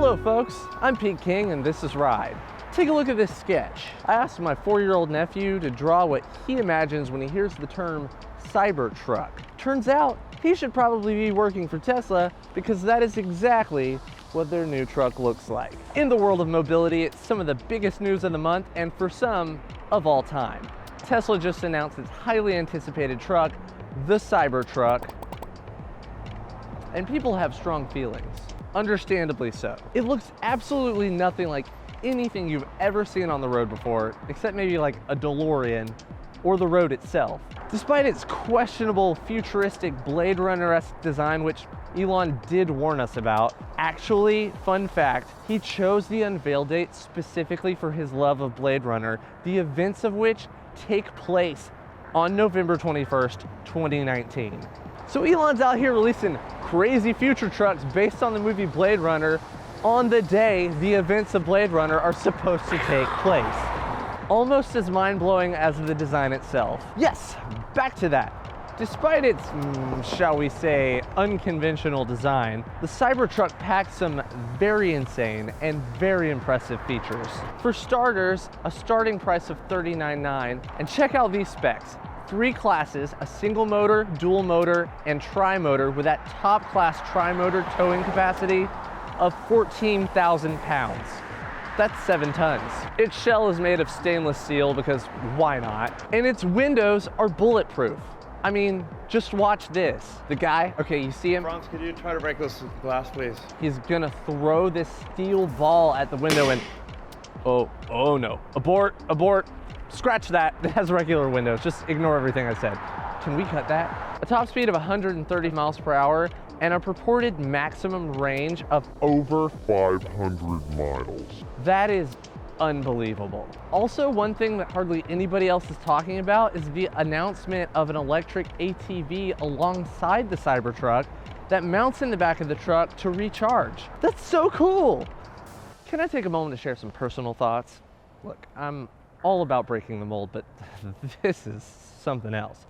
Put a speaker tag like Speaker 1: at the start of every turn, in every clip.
Speaker 1: Hello folks, I'm Pete King and this is Ride. Take a look at this sketch. I asked my 4-year-old nephew to draw what he imagines when he hears the term Cybertruck. Turns out, he should probably be working for Tesla because that is exactly what their new truck looks like. In the world of mobility, it's some of the biggest news of the month and for some, of all time. Tesla just announced its highly anticipated truck, the Cybertruck, and people have strong feelings. Understandably so. It looks absolutely nothing like anything you've ever seen on the road before, except maybe like a DeLorean or the road itself. Despite its questionable futuristic Blade Runner-esque design, which Elon did warn us about, actually, fun fact, he chose the unveil date specifically for his love of Blade Runner, the events of which take place on November 21st, 2019. So Elon's out here releasing crazy future trucks based on the movie Blade Runner on the day the events of Blade Runner are supposed to take place. Almost as mind-blowing as the design itself. Yes, back to that. Despite its, shall we say, unconventional design, the Cybertruck packs some very insane and very impressive features. For starters, a starting price of $39.9, and check out these specs. 3 classes, a single motor, dual motor, and tri-motor with that top class tri-motor towing capacity of 14,000 pounds. That's 7 tons. Its shell is made of stainless steel because why not? And its windows are bulletproof. I mean, just watch this. The guy, okay, you see him?
Speaker 2: Bronx, could you try to break this glass, please?
Speaker 1: He's gonna throw this steel ball at the window and, oh no. Abort. Scratch that, it has regular windows. Just ignore everything I said. Can we cut that? A top speed of 130 miles per hour and a purported maximum range of over 500 miles. That is unbelievable. Also, one thing that hardly anybody else is talking about is the announcement of an electric ATV alongside the Cybertruck that mounts in the back of the truck to recharge. That's so cool. Can I take a moment to share some personal thoughts? Look, I'm all about breaking the mold, but this is something else.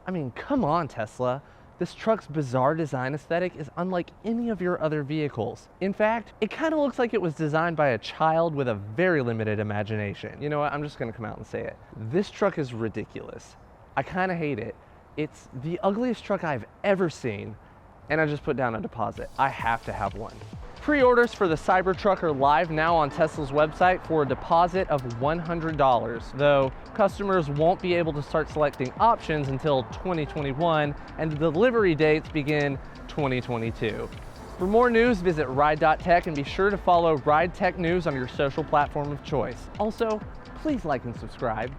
Speaker 1: I mean, come on, Tesla. This truck's bizarre design aesthetic is unlike any of your other vehicles. In fact, it kind of looks like it was designed by a child with a very limited imagination. You know what, I'm just gonna come out and say it. This truck is ridiculous. I kind of hate it. It's the ugliest truck I've ever seen, and I just put down a deposit. I have to have one. Pre-orders for the Cybertruck are live now on Tesla's website for a deposit of $100, though customers won't be able to start selecting options until 2021, and the delivery dates begin 2022. For more news, visit ride.tech and be sure to follow RideTechNews on your social platform of choice. Also, please like and subscribe.